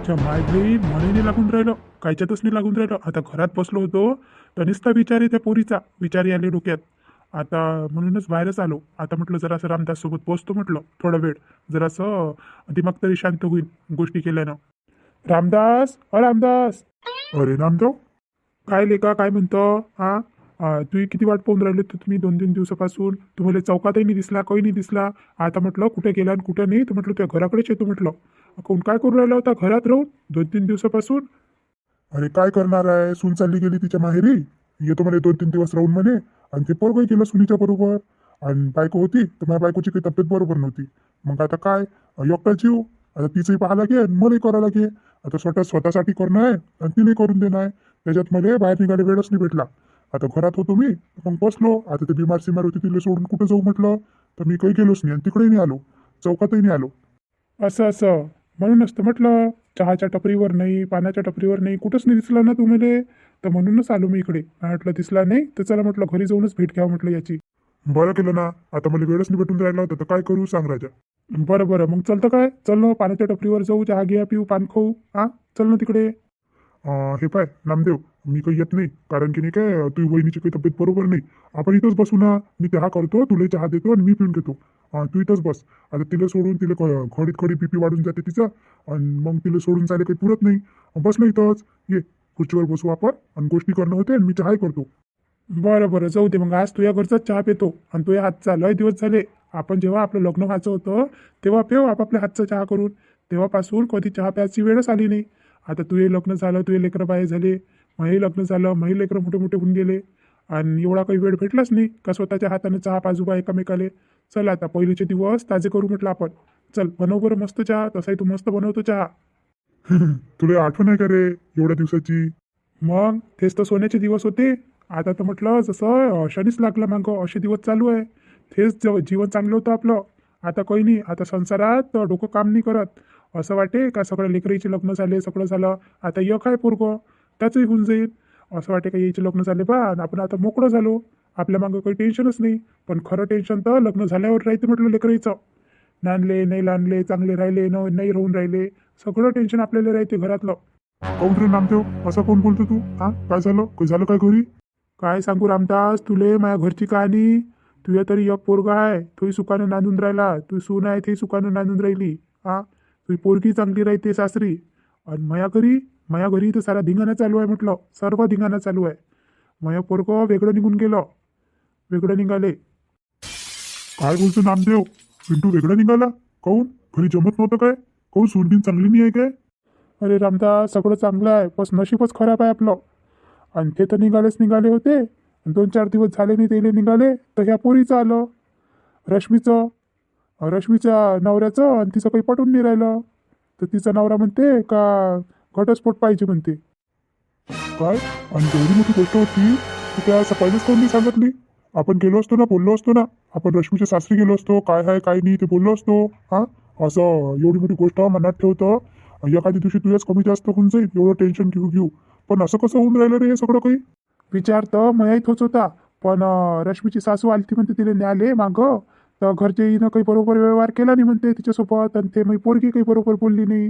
मायली म्हणेने लागून राहिलं, कायच्यातच नाही लागून राहिलं. आता घरात बसलो होतो तर नुसता विचार आहे त्या पोरीचा, विचार आले डोक्यात. आता म्हणूनच बाहेरच आलो. आता म्हटलं जरासं रामदास सोबत पोचतो, म्हटलं थोडा वेळ, जरासं दिमाग तरी शांत होईल गोष्टी केल्यानं. रामदास, रामदास. अरे नामदेव, काय लेका, काय म्हणतो? हा, तुम्ही किती वाट पाहून राहिले तर तुम्ही 2-3 दिवसापासून. तुम्हाला चौकातही नाही दिसला, काही नाही दिसला. आता म्हटलं कुठे गेला आणि कुठे नाही, तर म्हटलं तुझ्या घराकडेच येतो म्हटलं. कोण काय करून राहिला होता घरात राहून 2-3 दिवसापासून? अरे काय करणार आहे, सून चालली गेली तिच्या माहेरी, येतो म्हणे 2-3 दिवस राहून म्हणे. आणि ते पोरगही गेलं सुनीच्या बरोबर. आणि बायको होती तर माझ्या बायकोची काही तब्येत बरोबर नव्हती. मग आता काय, एकटा जीव. आता तिचंही पाहा लागेल, मलाही करावं लागेल. आता स्वतःसाठी करणं आहे आणि तिने करून देणं आहे. त्याच्यात मला बाहेर निघायला वेळच नाही भेटला. आता घरात होतो मी, मग बसलो. आता ते बिमार सिमार होती, तिला सोडून कुठं जाऊ म्हटलं. तर मी काही गेलोच नाही आणि तिकडेही नाही आलो, चौकातही नाही आलो. असं असं म्हणूनच तर म्हटलं, चहाच्या टपरीवर नाही, पाण्याच्या टपरीवर नाही, कुठंच नाही दिसला ना तुम्हाला. तर म्हणूनच आलो मी इकडे. म्हटलं दिसला नाही तर चला म्हटलं घरी जाऊनच भेट घ्यावं म्हटलं याची. बरं केलं ना. आता मला वेळच नाही भेटून राहिला होता तर काय करू सांग राजा. बरं बरं, मग चलतं काय, चल ना पाण्याच्या टपरीवर जाऊ, चहा घ्या पिऊ, पान खाऊ. हा, चल ना तिकडे. हे पाय नामदेव, मी काही येत नाही, कारण की नाही काय, तुझी वहिनीची काही तब्येत बरोबर नाही. आपण इथंच बसू ना, मी चहा करतो, तुला चहा देतो आणि मी पिऊन घेतो. तू इथंच बस. आता तिला सोडून, तिला खडीत खडी बीपी वाढून जाते तिचा. आणि मग तिला सोडून जायला काही पुरत नाही. बस ना इथंच, ये खुर्चीवर बसू आपण आणि गोष्टी करणं होते आणि मी चहाही करतो. बरं बरं, जाऊ दे मग. आज तुझ्या घरचाच चहा पितो आणि तुझ्या हातचा लय दिवस झाले. आपण जेव्हा आपलं लग्न व्हायचं होतं तेव्हा पेव आपापल्या हातचा चहा करून. तेव्हापासून कधी चहा प्यायची वेळच आली नाही. आता तुझे लग्न झालं, तुझे लेकरं बाहेर झाले, मलाही लग्न झालं, मलाही लेकरं मोठे मोठे होऊन गेले. आणि एवढा काही वेळ भेटलाच नाही का स्वतःच्या हाताने चहा पाजूबा एकामेकाले. चल आता पहिलेचे दिवस ताजे करू म्हटलं आपण. चल बनव बरं मस्त चहा, तसाही तू मस्त बनवतो चहा. तुला आठवण आहे का रे एवढ्या दिवसाची? मग तेच तर सोन्याचे दिवस होते. आता तर म्हटलं जसं शनीच लागला मागं, असे दिवस चालू आहे. तेच जीवन चांगलं होतं आपलं. आता काही नाही, आता संसारात डोकं काम नाही करत. असं वाटे का सगळं लेकरीचे लग्न झाले, सगळं झालं. आता एक आहे पोरगं, त्याचंही होऊन जाईल. असं वाटे का याचे लग्न झाले बा आणि आपण आता मोकळं झालो, आपल्या मागं काही टेन्शनच नाही. पण खरं टेन्शन तर लग्न झाल्यावर राहते म्हटलं लेकरीचं. नांदले नाही लांडले, चांगले राहिले नाही राहून राहिले, सगळं टेन्शन आपल्याला राहते घरातलं. काऊन रे नामदेव, असं कोण बोलतो तू? हा, काय झालं, काय झालं काय घरी? काय सांगू रामदास तुले माझ्या घरची कहाणी. तुझ्या तरी एक पोरगा आहे, तोही सुखानं नांदून राहिला. तू सून आहे ते सुखानं नांदून राहिली. हा, तुझी पोरगी चांगली राहते सासरी. आणि माया घरी तर सारा धिंगाणा चालू आहे म्हटलं, सर्व धिंगाणा चालू आहे. माया पोरगं वेगळं निघून गेलं, वेगळं निघाले. काय बोलतो नामदेव, पिंटू वेगळं निघाला? काऊन, घरी जमत नव्हतं काय? काऊन, सूनबीन चांगली नाही आहे काय? अरे रामदास, सगळं चांगलं आहे, बस नशीबच खराब आहे आपलं. आणि ते तर निघाले होते. 2-4 दिवस झाले नाही ते निघाले तर ह्या पोरीचं आलं, रश्मीच्या नवऱ्याचं. आणि तिचं काही पटून नाही राहिलं. तर तिचा नवरा म्हणते का घटस्फोट पाहिजे म्हणते. काय, आणि एवढी मोठी गोष्ट होती की त्या पहिलेच कोण नाही सांगितली? आपण गेलो असतो ना, बोललो असतो ना, आपण रश्मीच्या सासरी गेलो असतो, काय आहे काय नाही ते बोललो असतो. हा, असं एवढी मोठी गोष्ट मनात ठेवतं, एखाद्या दिवशी तुझ्याच कमी जास्त होऊन जाईल, एवढं टेन्शन घेऊ. पण असं कसं होऊन राहिलं रे हे सगळं काही? विचार तर माहीत होच होता. पण रश्मीची सासू आलती म्हणते तिला न्याले मागं. तर घरचे हिनं काही बरोबर व्यवहार केला नाही म्हणते तिच्यासोबत. आणि ते मग पोरगी काही बरोबर बोलली नाही.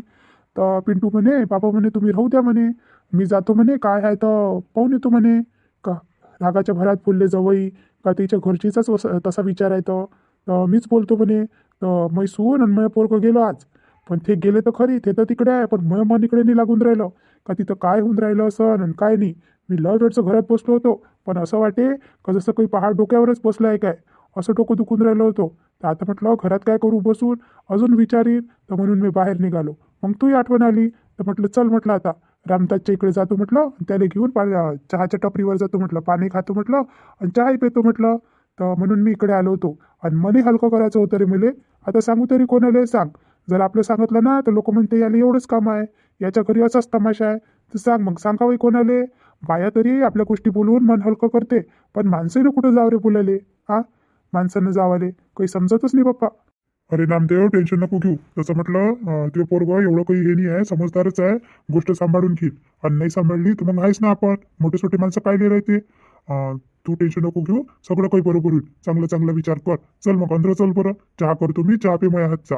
तर पिंटू म्हणे, बाबा म्हणे तुम्ही राहू द्या म्हणे, मी जातो म्हणे, काय आहे तर पाहून येतो म्हणे. का रागाच्या भरात बोलले जवई, का तिच्या घरचीचाच तसा विचार आहे. तर मीच बोलतो म्हणे. तर मै सून आणि माझ्या पोरगं गेलो आज. पण ते गेले तर खरी, ते तर तिकडे आहे, पण मग मन इकडे नाही लागून राहिलं. का तिथं काय होऊन राहिलं असं आणि काय नाही. मी लय वेळचं घरात बसलो होतो, पण असं वाटे का जसं काही पहाड डोक्यावरच बसलं आहे काय, असं डोकं दुखून राहिलं होतं. तर आता म्हटलं घरात काय करू बसून, अजून विचारीन. तर म्हणून मी बाहेर निघालो. मग तूही आठवण आली तर म्हटलं चल म्हटलं आता रामदासच्या इकडे जातो म्हटलं, त्याला घेऊन चहाच्या टपरीवर जातो म्हटलं, पाणी खातो म्हटलं आणि चहाही पितो म्हटलं. तर म्हणून मी इकडे आलो होतो. आणि मलाही हलकं करायचं होतं रे मुले. आता सांगू तरी कोणाला सांग? जर आपलं सांगितलं ना तर लोक म्हणते याला एवढंच काम आहे, याच्या घरी असाच तमाशा आहे. तर सांग मग, सांगावं कोणाले? बाया तरी आपल्या गोष्टी बोलवून मन हलकं करते, पण माणसाने कुठं जाव रे बोलायले? हा, माणसानं जावाले काही समजतच नाही बाप्पा. अरे नामदेव, टेन्शन नको घेऊ. तसं म्हटलं ते पोरगं एवढं काही हे नाही आहे, समजदारच आहे. गोष्ट सांभाळून घेईल. आणि नाही सांभाळली तर मग आहेच ना आपण, मोठे छोटे माणसं काय राहते. तू टेन्शन नको घेऊ, सगळं काही बरोबर होईल. चांगला चांगला विचार कर. चल मग अंदर चल बरं, चहा करतो मी, चहा पे माझ्या हातचा.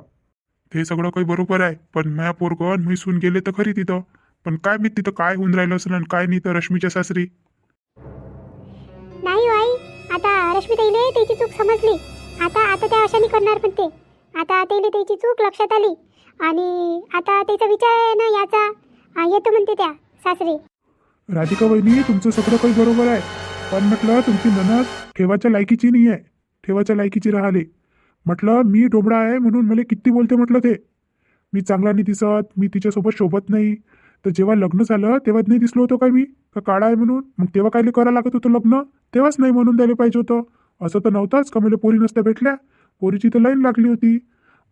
ते सगळं काही बरोबर आहे, पण माया पोरगं म्हैसून गेले तर खरी तिथं. पण काय मी तिथं काय होऊन राहिलं असं आणि काय नाही तर रश्मीच्या सासरी. नाही हो आई, आता रश्मीताईले त्याची चूक समजली. आता आता त्या अशाने करणार पण ते. आता त्याला त्याची चूक लक्षात आली आणि आता त्याचा विचार आहे ना याचा येतो म्हणते त्या सासरी. राधिका वहिनी, तुमचं सगळं काही बरोबर आहे, पण म्हटलं तुमची ननद ठेवाच्या लायकीची नाही आहे, ठेवाच्या लायकीची राहिले. म्हटलं मी डोबळा आहे म्हणून मला किती बोलते म्हटलं ते. मी चांगला नाही दिसत, मी तिच्यासोबत शोभत नाही. तर जेव्हा लग्न झालं तेव्हाच नाही दिसलो होतो काय मी का काळा आहे म्हणून? मग तेव्हा काय करायला लागत होतं लग्न? तेव्हाच नाही म्हणून द्यायला पाहिजे होतं. असं तर नव्हतंच का मला पोरी नसत्या भेटल्या. पोरीची तर लाईन लागली होती.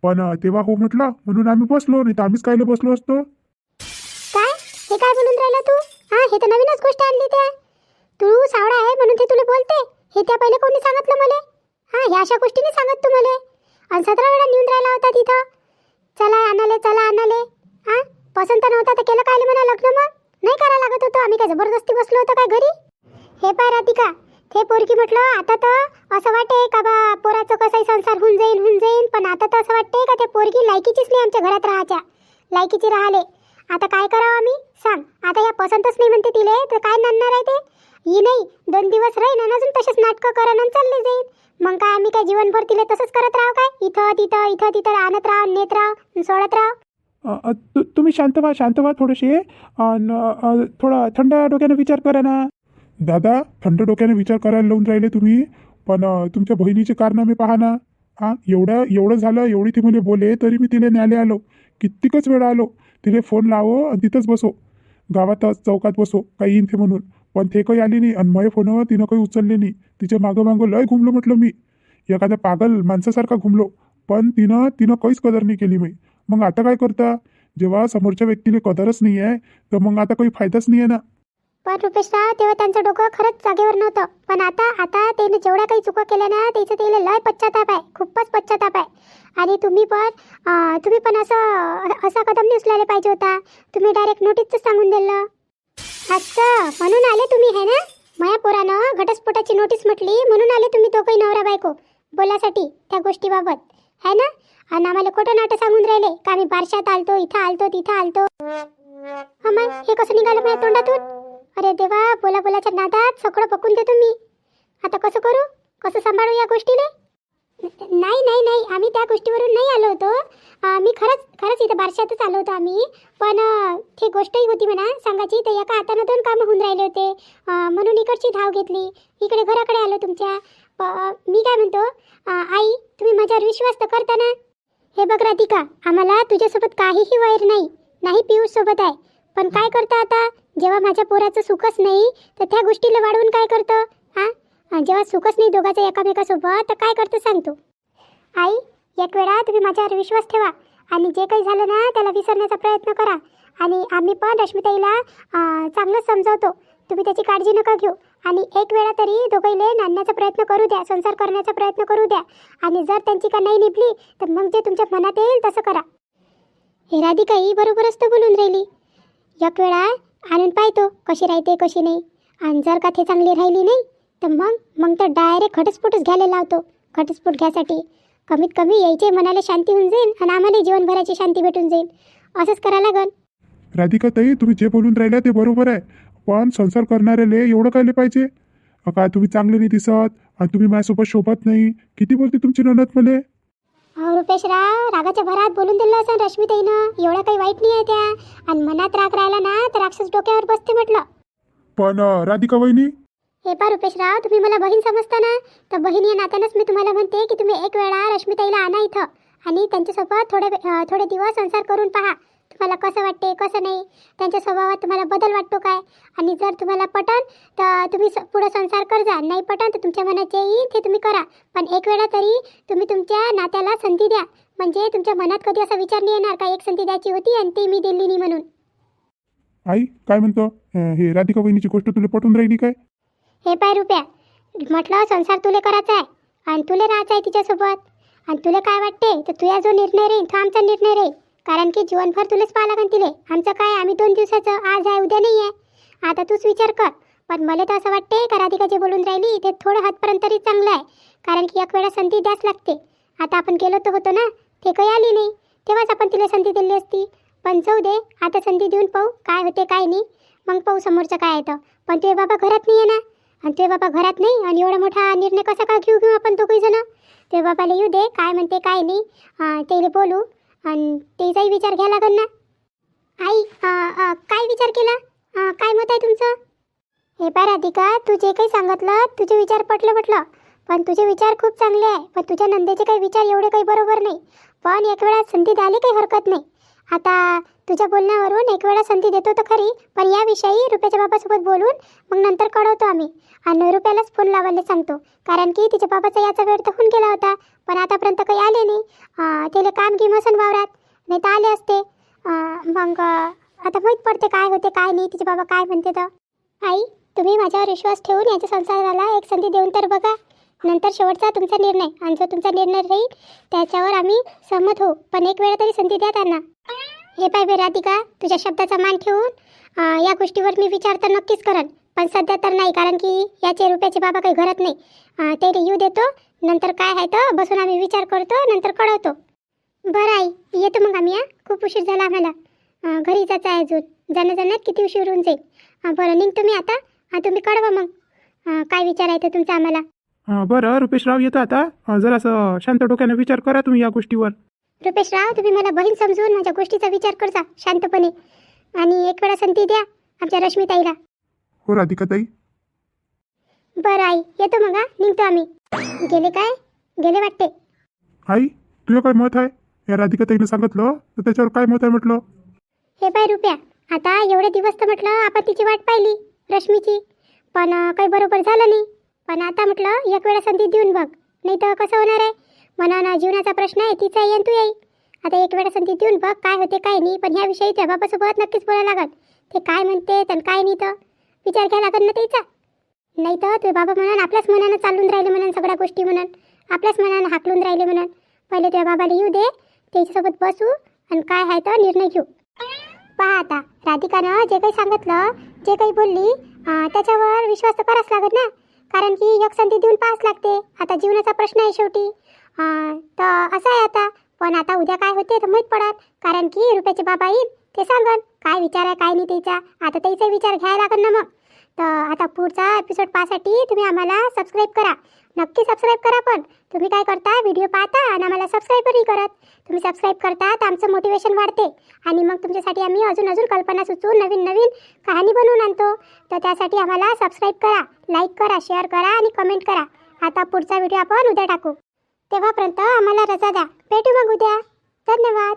पण तेव्हा हो म्हटलं म्हणून आम्ही बसलो, नाही तर आम्हीच कायले बसलो असतो. काय हे काय बोलून राहिला तू? हा, हे तर नवीनच गोष्ट आणली त्या. तू सावळा आहे म्हणून ते तुला बोलते. हे त्या पहिले कोणी सांगितलं मला? हा, ह्या अशा गोष्टी नाही सांगत तू मला. आणि 17 वेळा नेऊन राहिला होता तिथं. चला आणाले. हा, पसंत नव्हता तर केलं काय म्हणा लग्न? मग नाही करायला लागत होतं. आम्ही काय जबरदस्ती बसलो होतो काय घरी? हे पाय राधिका, ते पोरकी म्हटलं आता तर असं वाटते का बा पोराचं कसाही संसार होऊन जाईल. पण आता तर असं वाटते का ते पोरगी लायकीचीच नाही आमच्या घरात राहायच्या. लायकीची राहिले. आता काय करावं आम्ही सांग? आता या पसंतच नाही म्हणते तिले तर काय नाणणार आहे ते? ही नाही 2 दिवस राहीन आणि अजून तसेच नाटकं करण आणि चालले जाईल. मग काय आम्ही काय जीवनभर तिले तसंच करत राहू काय? इथं तिथं आणत राह, नेत राह, सोडत राह. तुम्ही शांत व्हा थोडेसे. थोडा थंड डोक्याने विचार करा ना. दादा, थंड डोक्याने विचार करायला लावून राहिले तुम्ही. पण तुमच्या बहिणीचे कारनामे पहा ना. हा, एवढं झालं, एवढी ती मला बोले तरी मी तिला न्यायला आलो. कित्येकच वेळा आलो. तिला फोन लावो आणि तिथंच बसो, गावातच चौकात बसो, काही येईन ते म्हणून. पण ते काही आली नाही आणि माझ्या फोनवर तिनं काही उचलले नाही. तिच्या मागं लय घुमलो म्हटलं मी, एखाद्या पागल माणसासारखा घुमलो. पण तिनं काहीच कदर नाही केली मी. मग आता काय करता? जेव्हा समोरच्या व्यक्तीला कदरच नाही आहे तर मग आता काही फायदाच नाही आहे ना. पण रुपेशराव, तेव्हा त्यांचं डोकं खरंच जागेवर नव्हतं. पण आता त्याने जेवढ्या काही चुका केल्या ना त्याचं त्याला लय पश्चाताप आहे, खूपच पश्चाताप आहे. आणि तुम्ही पण असा कदम नाही उचलायला पाहिजे होता. तुम्ही डायरेक्ट नोटीसच सांगून दिलं. असं म्हणून आले तुम्ही है ना? माया पोरानं घटस्फोटाची नोटीस म्हटली म्हणून आले तुम्ही दोघंही नवरा बायको बोलासाठी त्या गोष्टीबाबत है ना? आणि आम्हाला खोटं नाटं सांगून राहिले का आम्ही बारशात आलतो, इथं आलतो, तिथं आलतो. अमाय, हे कसं निघालं माझ्या तोंडातून? अरे देवा, बोलाच्या नादात सगळं पकून देतो मी. आता कसं करू? कसं सांभाळू या गोष्टीला? नाही, आम्ही त्या गोष्टीवरून नाही आलो होतो. मी खरंच इथं बारशातच आलो होतो आम्ही. पण ती गोष्टही होती म्हणा सांगायची, तर एका हातानं 2 कामं होऊन राहिले होते. म्हणून इकडची धाव घेतली, इकडे घराकडे आलो तुमच्या. मी काय म्हणतो, आई तुम्ही माझ्यावर विश्वास तर करता ना? हे बघ राधिका, आम्हाला तुझ्यासोबत काहीही वैर नाही पियुष सोबत आहे. पण काय करता आता? जेव्हा माझ्या पोराचं सुखच नाही तर त्या गोष्टीला वाढवून काय करतं? हां, जेव्हा सुखच नाही दोघांचं एकामेकासोबत तर काय करतं सांगतो? आई, एक वेळा तुम्ही माझ्यावर विश्वास ठेवा आणि जे काही झालं ना त्याला विसरण्याचा प्रयत्न करा. आणि आम्ही पण रश्मीताईला चांगलंच समजावतो. तुम्ही त्याची काळजी नका घेऊ. आणि एक वेळा तरी दोघांना नांदण्याचा प्रयत्न करू द्या, संसार करण्याचा प्रयत्न करू द्या. आणि जर त्यांची का नाही निभली तर मग जे तुमच्या मनात येईल तसं करा. हे राधिकाई बरोबरच तर बोलून राहिली. एक वेळा आणून पाहतो कशी राहते कशी नाही. आणि जर का ते चांगली राहिली नाही तर मग तर डायरेक्ट घटस्फोटच घ्यायला लावतो. घटस्फोट घ्यायसाठी कमीत कमी यायचे मनाला शांती होऊन जाईल आणि आम्हाला जीवनभराची शांती भेटून जाईल. असंच करायला लागन. राधिका ताई, तुम्ही जे बोलून राहिल्या ते बरोबर आहे. पण संसार करणाऱ्याले एवढं कायले पाहिजे? काय तुम्ही चांगले नाही दिसत आणि तुम्ही माझ्यासोबत शोभत नाही, किती बोलते तुमची ननद मले? रुपेशराव, रागाच्या भरात बोलून दिलं असं रश्मीताईनं. एवढं काही वाईट नाही आहे त्या. आणि मनात राग राहिला ना तर राक्षस डोक्यावर बसते म्हटलं. पण राधिका वहिनी, हे पा रुपेशराव, तुम्ही मला बहीण समजता ना? तर बहीण या नात्यानंच मी तुम्हाला म्हणते की तुम्ही एक वेळा रश्मीताईला आणा इथं आणि त्यांच्यासोबत थोडे दिवस संसार करून पहा. तुम्हाला कसं वाटते कसं नाही, त्यांच्या स्वभावात तुम्हाला बदल वाटतो काय. आणि जर तुम्हाला पटन तर तुम्ही पुढे संसार कर जा, नाही पटन तर तुमच्या मनात जे येईल ते तुम्ही करा. पण एक वेळा तरी तुम्ही तुमच्या नात्याला संधी द्या. म्हणजे तुमच्या मनात कधी असा विचार नाही येणार का एक संधी द्यायची होती आणि ती मी दिली नाही म्हणून. आई काय म्हणतो? हे राधिका वहिनीची गोष्ट तुला पटून राहिली काय? हे पाय रुपया, म्हटलं संसार तुले करायचा आहे आणि तुले राहायचं आहे तिच्यासोबत. आणि तुला काय वाटते तर तुझा जो निर्णय राहील तो आमचा निर्णय राहील. कारण की जीवनभर तुलाच पाहा लागन तिले. आमचं काय, आम्ही 2 दिवसाचं, आज आहे उद्या नाही आहे. आता तूच विचार कर. पण मला तर असं वाटते का राधिका जे बोलून राहिली ते थोडं हातपर्यंत तरी चांगलं आहे. कारण की एक वेळा संधी द्यास लागते. आता आपण गेलो तर होतो ना, ते काही आली नाही. तेव्हाच आपण तिला संधी दिली असती. पण जाऊ दे, आता संधी देऊन पाहू काय होते काय नाही. मग पाहू समोरचं काय येतं. पण तुझे बाबा घरात नाही आहे ना, आणि तुझे बाबा घरात नाही आणि एवढा मोठा निर्णय कसा काय घेऊ आपण दोघी जण. तुझे बाबाला येऊ दे, काय म्हणते काय नाही त्याला बोलू आणि त्याचाही विचार घ्या लागेल ना. आई काय विचार केला, काय मत आहे तुमचं? हे पाय राधिका, तू जे काही सांगितलं तुझे विचार पटलं, पण तुझे विचार खूप चांगले आहे. पण तुझ्या नंदेचे काही विचार एवढे काही बरोबर नाही. पण एक वेळा संधी द्यायला काही हरकत नाही. आता तुझ्या बोलण्यावरून एक वेळा संधी देतो तर खरी, पण याविषयी रुपयाच्या बाबासोबत बोलून मग नंतर कळवतो आम्ही. आणि रुपयालाच फोन लावायला सांगतो, कारण की तिच्या बाबाचा याचा वेळ तर होऊन गेला होता, पण आतापर्यंत काही आले नाही. त्याला काम घेम असन वावरात, नाही तर आले असते. मग आता माहीत पडते काय होते काय नाही, तिचे बाबा काय म्हणते. तर आई, तुम्ही माझ्यावर विश्वास ठेवून याच्या संसाराला एक संधी देऊन तर बघा. नंतर शेवटचा तुमचा निर्णय, आणि जो तुमचा निर्णय राहील त्याच्यावर आम्ही सहमत होऊ. पण एक वेळा तरी संधी द्या त्यांना. हे पाय बे राधिका, तुझ्या शब्दाचा मान ठेवून या गोष्टीवर मी विचार तर नक्कीच करन, पण सध्या तर नाही, कारण की याचे रुपयाचे बाबा काही घरात नाही. ते येऊ देतो, नंतर काय आहे तर बसून आम्ही विचार करतो, नंतर कळवतो. बरं आई, येतो मग आम्ही. खूप उशीर झाला आम्हाला, घरी जायचं आहे अजून. जाण्यात किती उशीर होऊन जाईल. बरं, निघतो मी आता. तुम्ही कळवा मग काय विचार आहे ते तुमचा आम्हाला. बरं रुपेशराव, येतो आता. जरासं शांत डोक्याने विचार करा तुम्ही या गोष्टीवर. रुपेशराव, तुम्ही मला बहीण समजून माझ्या गोष्टीचा विचार करता शांतपणे, आणि एक वेळा संधी द्या आमच्या रश्मीताईला. हो राधिकाताई. बरं आई, येतो मग. निघतो आम्ही. गेले काय? गेले वाटते. आई, तुझं काय मत आहे? या राधिकाताईनं सांगितलं तर त्याच्यावर काय मत आहे म्हटलं? हे पाय रुपया, आता एवढे दिवस तर म्हटलं आपण तिची वाट पाहिली रश्मीची, पण काही बरोबर झालं नाही. पण आता म्हटलं एक वेळा संधी देऊन बघ, नाही तर कसं होणार आहे. म्हणा ना, जीवनाचा प्रश्न आहे, तिचा येईन तू येई. आता एक वेळा संधी देऊन बघ काय होते काय नाही. पण ह्याविषयी त्या बाबासोबत नक्कीच बोलायला लागल. ते काय म्हणते तर काय नाही तर विचार घ्यायला लागल ना त्याचा. नाही तर ते बाबा म्हणान आपल्याच मनानं चालून राहिले, म्हणान सगळ्या गोष्टी म्हणान आपल्याच मनानं हाकलून राहिले म्हणान. पहिले त्या बाबाला येऊ दे, त्याच्यासोबत बसू आणि काय आहे तर निर्णय घेऊ. पहा आता, राधिकानं जे काही सांगितलं, जे काही बोलली, त्याच्यावर विश्वास तर करावाच लागत ना, कारण की एक संधी देऊन पाहावंच लागते. आता जीवनाचा प्रश्न आहे शेवटी. तर असं आहे आता. पण आता उद्या काय होते तर माहीत पडत, कारण की रुपयाचे बाबा येईल, ते सांगन काय विचार आहे काय नाही त्याचा. आता त्याचा विचार घ्यायला लागेल ना. मग तर आता पुढचा एपिसोड पाहण्यासाठी तुम्ही आम्हाला सबस्क्राईब करा, नक्की सबस्क्राईब करा. पण तुम्ही काय करता, व्हिडिओ पाहता आणि आम्हाला सबस्क्राईबही नाही करत. तुम्ही सबस्क्राईब करता तर आमचं मोटिवेशन वाढते, आणि मग तुमच्यासाठी आम्ही अजून कल्पना सुचवून नवीन कहाणी बनवून आणतो. तर त्यासाठी आम्हाला सबस्क्राईब करा, लाईक करा, शेअर करा आणि कमेंट करा. आता पुढचा व्हिडिओ आपण उद्या टाकू, तेव्हापर्यंत आम्हाला रजा द्या. भेटू मग उद्या. धन्यवाद.